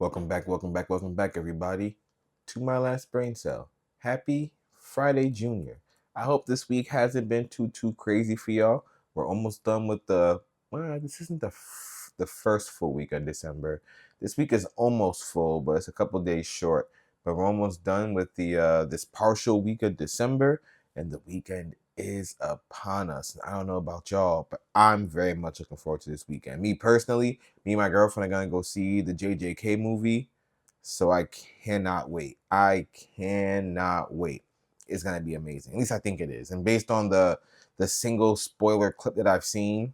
Welcome back, everybody, to my last brain cell. Happy Friday, Junior. I hope this week hasn't been too crazy for y'all. We're almost done with this isn't the first full week of December. This week is almost full, but it's a couple days short. But we're almost done with the this partial week of December, and the weekend is upon us. I don't know about y'all, but I'm very much looking forward to this weekend. Me and my girlfriend are gonna go see the JJK movie, so I cannot wait. I cannot wait. It's gonna be amazing. At least I think it is. And based on the single spoiler clip that I've seen,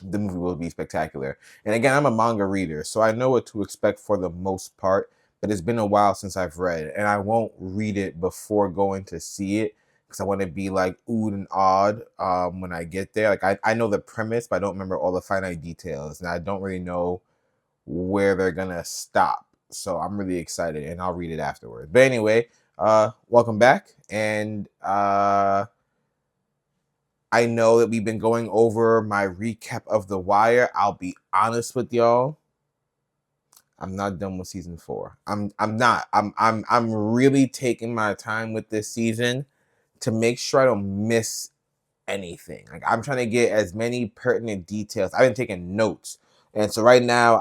the movie will be spectacular. And again, I'm a manga reader, so I know what to expect for the most part. But it's been a while since I've read it, and I won't read it before going to see it because I want to be like oohed and awed when I get there. Like I know the premise, but I don't remember all the finite details, and I don't really know where they're gonna stop. So I'm really excited, and I'll read it afterward. But anyway, welcome back, and I know that we've been going over my recap of The Wire. I'll be honest with y'all. I'm not done with season 4. I'm not. I'm really taking my time with this season to make sure I don't miss anything. Like I'm trying to get as many pertinent details. I've been taking notes. And so right now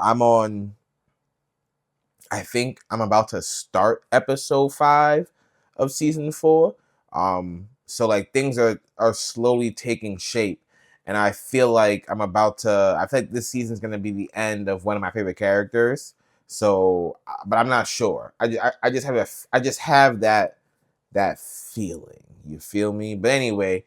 I think I'm about to start episode 5 of season 4. So like things are slowly taking shape, and I feel like I feel like this season is gonna be the end of one of my favorite characters. So, but I'm not sure. I just have that feeling. You feel me? But anyway,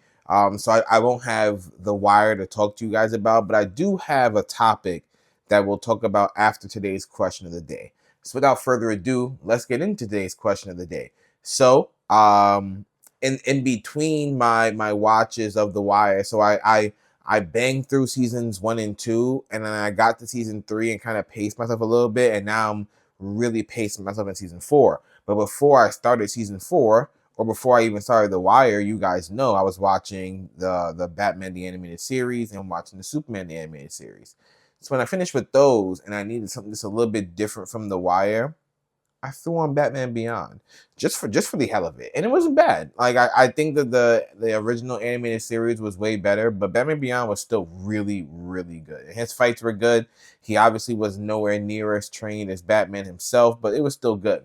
so I won't have The Wire to talk to you guys about, but I do have a topic that we'll talk about after today's question of the day. So without further ado, let's get into today's question of the day. So, in between my watches of The Wire, so I banged through seasons 1 and 2, and then I got to season 3 and kind of paced myself a little bit, and now I'm really pacing myself in season 4. But before I started season 4, or before I even started The Wire, you guys know I was watching the Batman the Animated Series and watching the Superman the Animated Series. So when I finished with those and I needed something just a little bit different from The Wire, I threw on Batman Beyond just for the hell of it, and it wasn't bad. Like I think that the original animated series was way better, but Batman Beyond was still really good. His fights were good. He obviously was nowhere near as trained as Batman himself, but it was still good.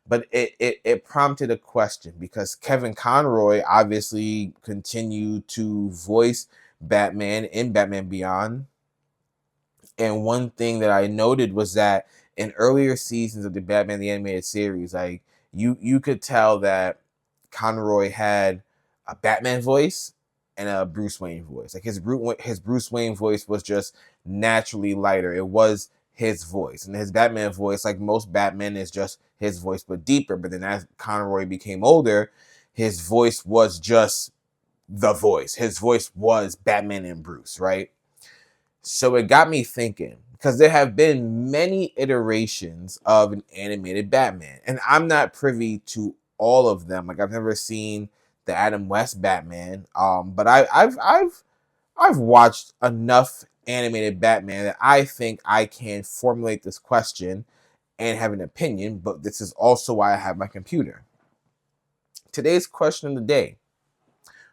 But it prompted a question because Kevin Conroy obviously continued to voice Batman in Batman Beyond. And one thing that I noted was that in earlier seasons of the Batman the Animated Series, like you could tell that Conroy had a Batman voice and a Bruce Wayne voice. Like his Bruce Wayne voice was just naturally lighter. It was his voice, and his Batman voice, like most Batman, is just his voice but deeper. But then as Conroy became older, his voice was just the voice. His voice was Batman and Bruce, right? So it got me thinking because there have been many iterations of an animated Batman, and I'm not privy to all of them. Like I've never seen the Adam West Batman, but I've watched enough animated Batman that I think I can formulate this question and have an opinion. But this is also why I have my computer. Today's question of the day: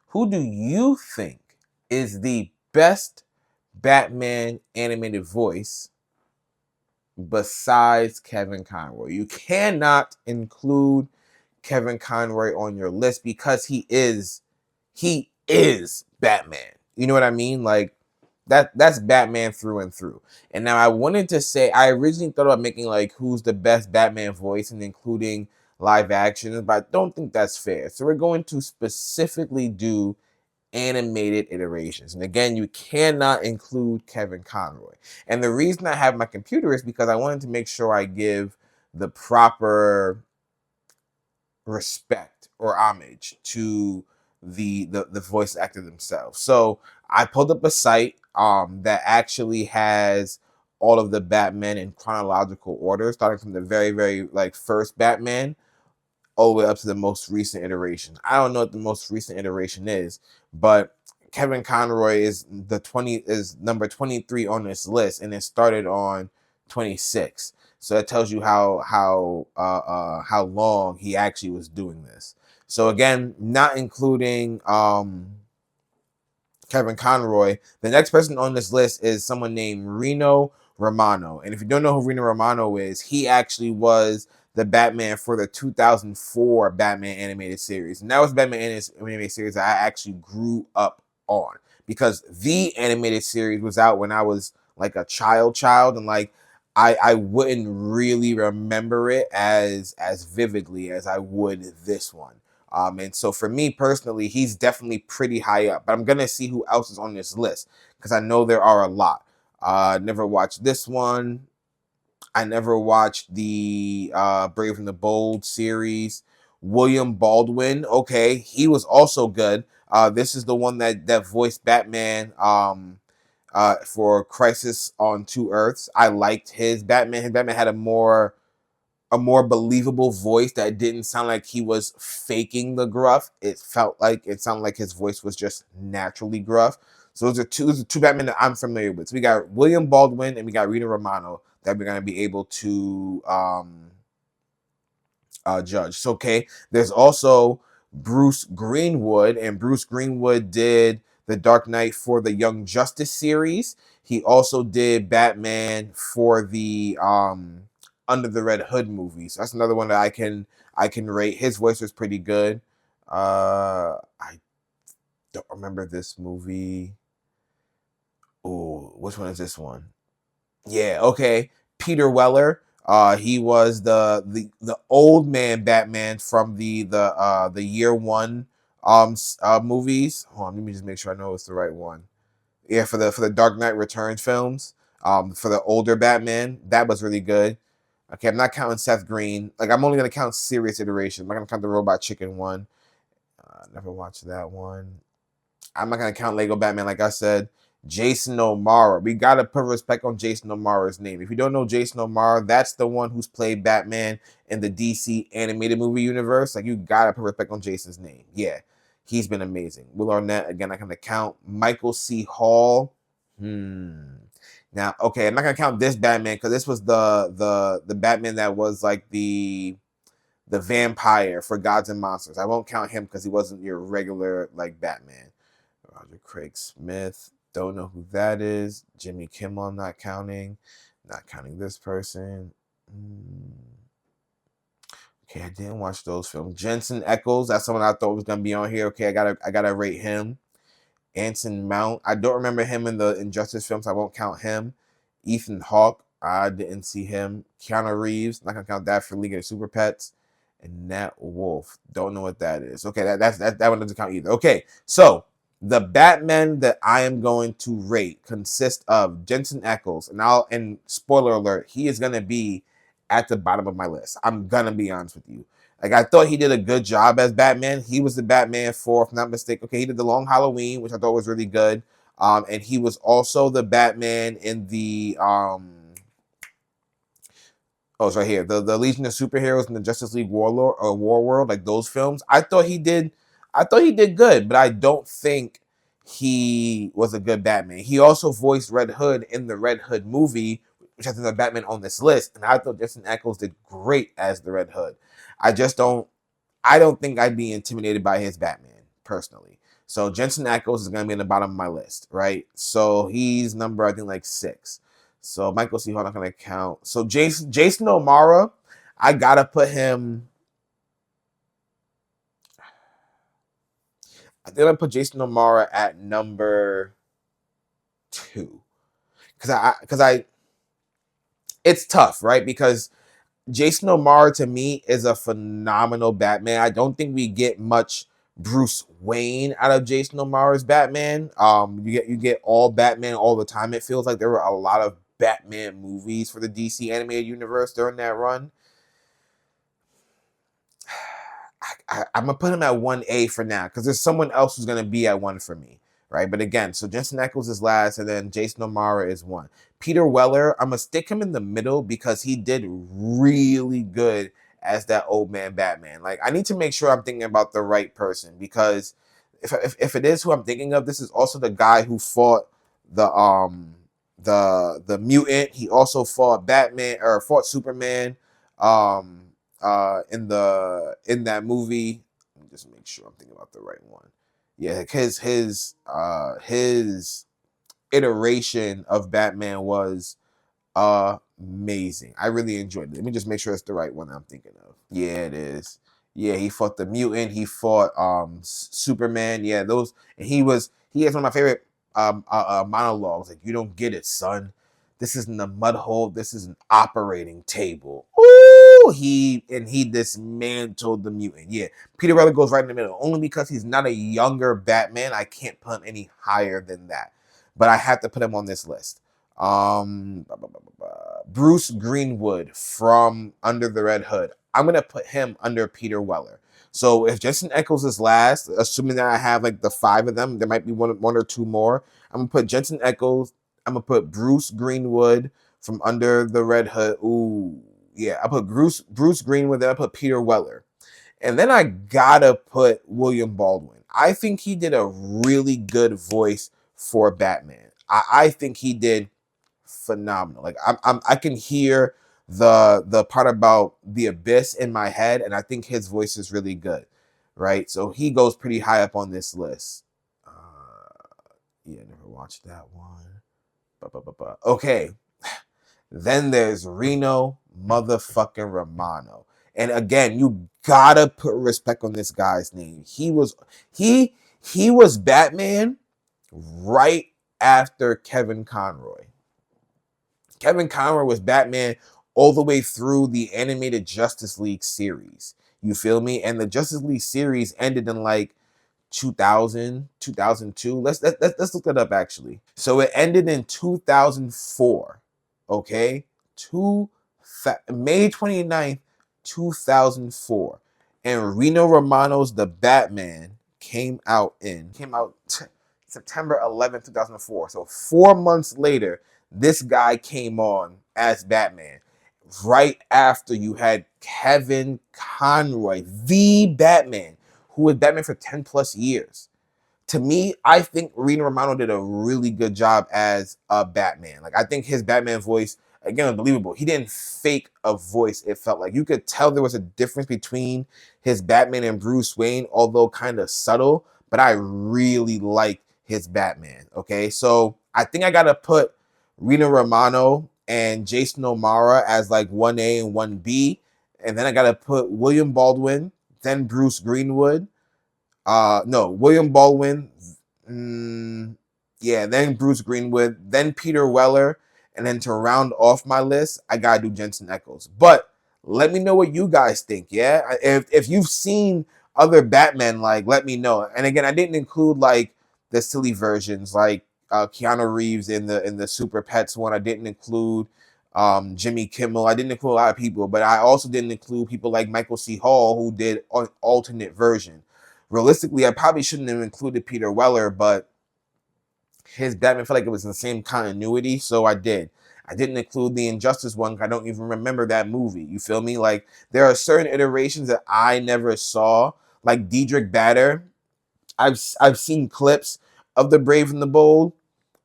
who do you think is the best Batman animated voice besides Kevin Conroy? You cannot include Kevin Conroy on your list because he is Batman. You know what I mean? Like that's Batman through and through. And now I wanted to say I originally thought about making like who's the best Batman voice and including live actions, but I don't think that's fair. So we're going to specifically do animated iterations. And again, you cannot include Kevin Conroy. And the reason I have my computer is because I wanted to make sure I give the proper respect or homage to the voice actor themselves. So I pulled up a site that actually has all of the Batman in chronological order, starting from the very like first Batman all the way up to the most recent iteration. I don't know what the most recent iteration is, but Kevin Conroy is number 23 on this list, and it started on 26. So that tells you how long he actually was doing this. So again, not including Kevin Conroy. The next person on this list is someone named Reno Romano. And if you don't know who Reno Romano is, he actually was the Batman for the 2004 Batman animated series. And that was Batman animated series that I actually grew up on, because the animated series was out when I was like a child, and like I wouldn't really remember it as vividly as I would this one. And so for me personally, he's definitely pretty high up. But I'm gonna see who else is on this list, because I know there are a lot. Never watched this one. I never watched the Brave and the Bold series. William Baldwin, okay, he was also good. This is the one that voiced Batman for Crisis on Two Earths. I liked his Batman. His Batman had a more believable voice that didn't sound like he was faking the gruff. It sounded like his voice was just naturally gruff. So those are two Batman that I'm familiar with. So we got William Baldwin and we got Rita Romano that we're gonna be able to judge. So okay, there's also Bruce Greenwood, and Bruce Greenwood did the Dark Knight for the Young Justice series. He also did Batman for the Under the Red Hood movies. That's another one that I can rate. His voice was pretty good. I don't remember this movie. Oh, which one is this one? Yeah, okay. Peter Weller. He was the old man Batman from the year one movies. Hold on, let me just make sure I know it's the right one. Yeah, for the Dark Knight Returns films. For the older Batman, that was really good. Okay, I'm not counting Seth Green. Like, I'm only gonna count serious iteration. I'm not gonna count the Robot Chicken one. Never watched that one. I'm not gonna count Lego Batman, like I said. Jason O'Mara. We gotta put respect on Jason O'Mara's name. If you don't know Jason O'Mara, that's the one who's played Batman in the DC animated movie universe. Like, you gotta put respect on Jason's name. Yeah, he's been amazing. Will Arnett, again, I'm not gonna count. Michael C. Hall. Now, okay, I'm not gonna count this Batman because this was the Batman that was like the vampire for Gods and Monsters. I won't count him because he wasn't your regular like Batman. Roger Craig Smith. Don't know who that is. Jimmy Kimmel, I'm not counting. Not counting this person. Okay, I didn't watch those films. Jensen Ackles, that's someone I thought was gonna be on here. Okay, I gotta rate him. Anson Mount, I don't remember him in the Injustice films. I won't count him. Ethan Hawke, I didn't see him. Keanu Reeves, not gonna count that for League of Super Pets. And Nat Wolf, don't know what that is. Okay, that one doesn't count either. Okay, so the Batman that I am going to rate consists of Jensen Ackles, and spoiler alert, he is gonna be at the bottom of my list. I'm gonna be honest with you. Like, I thought he did a good job as Batman. He was the Batman for, if I'm not mistaken, okay, he did the Long Halloween, which I thought was really good. And he was also the Batman in the it's right here, the Legion of Superheroes and the Justice League Warlord or War World, like those films. I thought he did good, but I don't think he was a good Batman. He also voiced Red Hood in the Red Hood movie, which has another Batman on this list, and I thought Jensen Ackles did great as the Red Hood. I don't think I'd be intimidated by his Batman, personally. So Jensen Ackles is going to be in the bottom of my list, right? So he's number, I think, like 6. So Michael C. Hall, not going to count. So Jason O'Mara, I got to put him... I think I put Jason O'Mara at number 2. Because it's tough, right? Because Jason O'Mara, to me, is a phenomenal Batman. I don't think we get much Bruce Wayne out of Jason O'Mara's Batman. You get all Batman all the time. It feels like there were a lot of Batman movies for the DC animated universe during that run. I'm gonna put him at 1A for now because there's someone else who's gonna be at 1 for me, right? But again, so Jensen Ackles is last, and then Jason O'Mara is 1. Peter Weller, I'm gonna stick him in the middle because he did really good as that old man Batman. Like, I need to make sure I'm thinking about the right person, because if it is who I'm thinking of, this is also the guy who fought the mutant. He also fought Batman or fought Superman um in that movie. Let me just make sure I'm thinking about the right one. Yeah, his iteration of Batman was amazing. I really enjoyed it. Let me just make sure it's the right one I'm thinking of. Yeah, it is. Yeah, he fought the mutant. He fought Superman. Yeah, those. And he has one of my favorite monologues. Like, you don't get it, son. This isn't a mud hole. This is an operating table. Ooh, he dismantled the mutant. Yeah, Peter Weller goes right in the middle. Only because he's not a younger Batman, I can't put him any higher than that. But I have to put him on this list. Um, Bruce Greenwood from Under the Red Hood. I'm gonna put him under Peter Weller. So if Jensen Ackles is last, assuming that I have like the 5 of them, there might be one or two more. I'm gonna put Jensen Ackles. I'm gonna put Bruce Greenwood from Under the Red Hood. Ooh, yeah. I put Bruce Greenwood. Then I put Peter Weller, and then I gotta put William Baldwin. I think he did a really good voice for Batman. I think he did phenomenal. Like I can hear the part about the abyss in my head, and I think his voice is really good, right? So he goes pretty high up on this list. Yeah, never watched that one. Okay, then there's Reno motherfucking Romano, and again, you gotta put respect on this guy's name. He was Batman right after Kevin Conroy. Kevin Conroy was Batman all the way through the animated Justice League series. You feel me? And the Justice League series ended in like 2000, 2002. Let's look that up actually. So it ended in 2004. Okay? May 29th, 2004. And Reno Romano's The Batman came out September 11th, 2004. So 4 months later, this guy came on as Batman. Right after you had Kevin Conroy, the Batman, who was Batman for 10 plus years. To me, I think Reno Romano did a really good job as a Batman. Like, I think his Batman voice, again, unbelievable. He didn't fake a voice, it felt like. You could tell there was a difference between his Batman and Bruce Wayne, although kind of subtle, but I really like his Batman, okay? So I think I got to put Reno Romano and Jason O'Mara as like 1A and 1B. And then I got to put William Baldwin, then Bruce Greenwood. No, William Baldwin. Yeah, then Bruce Greenwood, then Peter Weller, and then to round off my list, I gotta do Jensen Ackles. But let me know what you guys think. Yeah, if you've seen other Batman, like let me know. And again, I didn't include like the silly versions, like Keanu Reeves in the Super Pets one. I didn't include Jimmy Kimmel. I didn't include a lot of people, but I also didn't include people like Michael C. Hall, who did an alternate version. Realistically, I probably shouldn't have included Peter Weller, but his Batman felt like it was in the same continuity, so I did. I didn't include the Injustice one. I don't even remember that movie. You feel me? Like, there are certain iterations that I never saw, like Diedrich Bader. I've seen clips of The Brave and the Bold,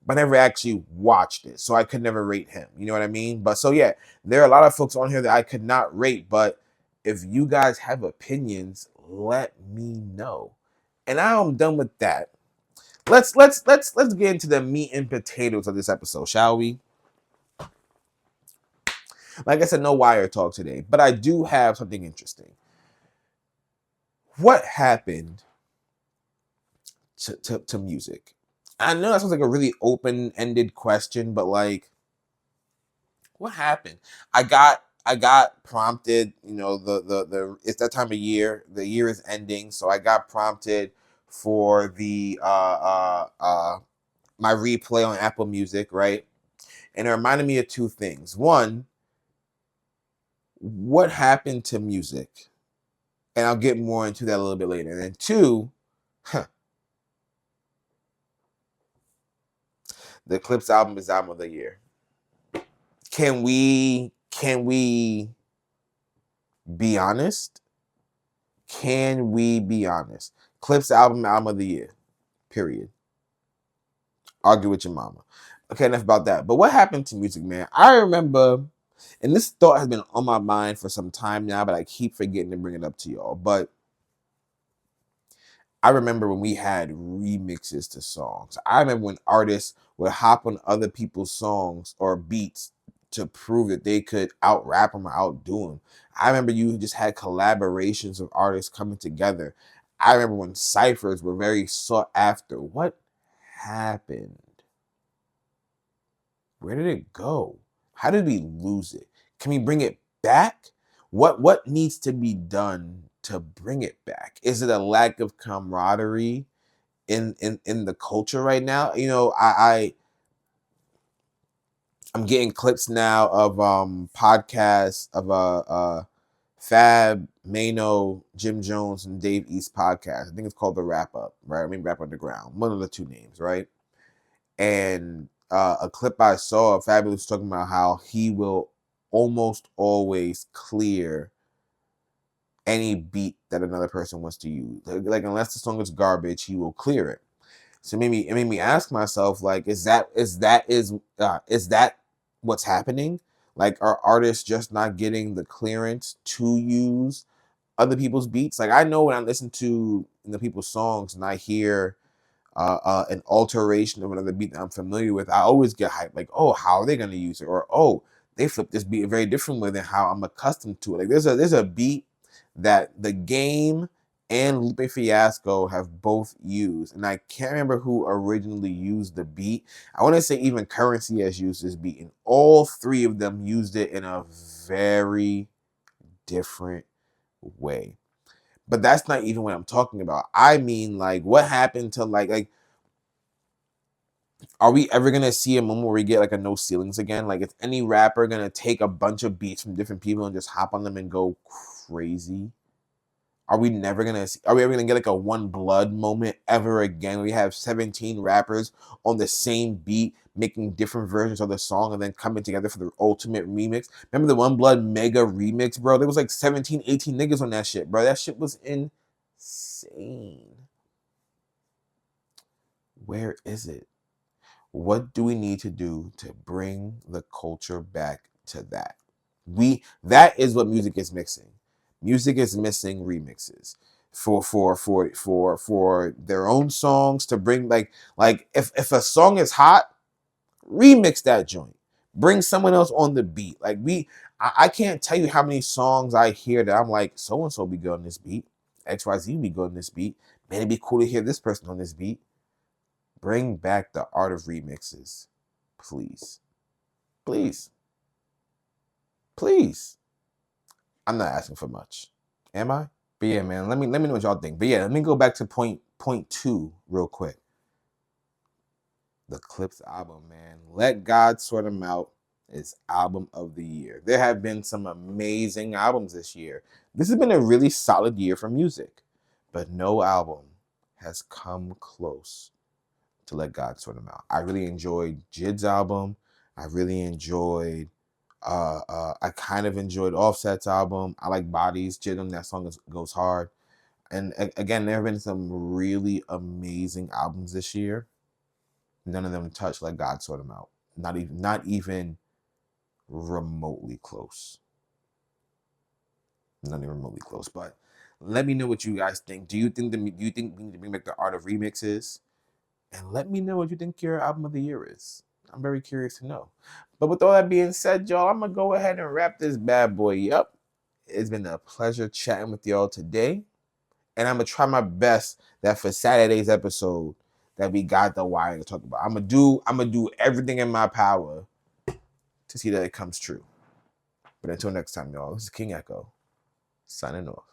but I never actually watched it, so I could never rate him. You know what I mean? But so yeah, there are a lot of folks on here that I could not rate, but if you guys have opinions, let me know. And now I'm done with that. Let's get into the meat and potatoes of this episode, shall we? Like I said, no wire talk today, but I do have something interesting. What happened to music? I know that sounds like a really open-ended question, but like, what happened? I got prompted, you know, the it's that time of year. The year is ending, so I got prompted for the my replay on Apple Music, right? And it reminded me of two things. One, what happened to music? And I'll get more into that a little bit later. And then two, the Clips album is album of the year. Can we be honest? Can we be honest? Clips album of the year. Period. Argue with your mama. Okay, enough about that. But what happened to music, man? I remember, and this thought has been on my mind for some time now, but I keep forgetting to bring it up to y'all. But I remember when we had remixes to songs. I remember when artists would hop on other people's songs or beats to prove that they could out rap them or outdo them. I remember you just had collaborations of artists coming together. I remember when ciphers were very sought after. What happened? Where did it go? How did we lose it? Can we bring it back? What needs to be done to bring it back? Is it a lack of camaraderie in the culture right now? You know, I'm getting clips now of podcasts of Fab, Mano, Jim Jones, and Dave East podcast. I think it's called The Wrap Up, right? I mean Wrap Underground. One of the two names, right? And a clip I saw, Fabulous talking about how he will almost always clear any beat that another person wants to use. Like unless the song is garbage, he will clear it. So it made me ask myself, like, is that what's happening? Like, are artists just not getting the clearance to use other people's beats? Like, I know when I listen to the people's songs and I hear an alteration of another beat that I'm familiar with, I always get hyped. Like, oh, how are they going to use it? Or, oh, they flip this beat very differently than how I'm accustomed to it. Like, there's a beat that The Game and Lupe Fiasco have both used, and I can't remember who originally used the beat. I want to say even Currency has used this beat, and all three of them used it in a very different way. But that's not even what I'm talking about. I mean, like, what happened to like are we ever gonna see a moment where we get like a no ceilings again? Like, is any rapper gonna take a bunch of beats from different people and just hop on them and go crazy? Are we never gonna see, are we ever gonna get like a One Blood moment ever again? We have 17 rappers on the same beat making different versions of the song and then coming together for the ultimate remix. Remember the One Blood mega remix, bro? There was like 17, 18 niggas on that shit, bro. That shit was insane. Where is it? What do we need to do to bring the culture back to that? That is what music is missing. Music is missing remixes for their own songs to bring like if a song is hot, remix that joint. Bring someone else on the beat. Like I can't tell you how many songs I hear that I'm like, so and so be good on this beat. XYZ be good on this beat. Man, it'd be cool to hear this person on this beat. Bring back the art of remixes. Please. Please. Please. I'm not asking for much. Am I? But yeah, man, let me know what y'all think. But yeah, let me go back to point two real quick. The Clips album, man. Let God Sort Them Out is album of the year. There have been some amazing albums this year. This has been a really solid year for music, but no album has come close to Let God Sort Them Out. I really enjoyed Jid's album. I really enjoyed I kind of enjoyed Offset's album. I like Bodies. Jid, that song goes hard. And again, there have been some really amazing albums this year. None of them touch Let God Sort Them Out. Not even remotely close. Not even remotely close. But let me know what you guys think. Do you think we need to bring back the art of remixes? And let me know what you think your album of the year is. I'm very curious to know. But with all that being said, y'all, I'm going to go ahead and wrap this bad boy up. It's been a pleasure chatting with y'all today. And I'm going to try my best that for Saturday's episode that we got the wire to talk about. I'm going to do everything in my power to see that it comes true. But until next time, y'all, this is King Echo signing off.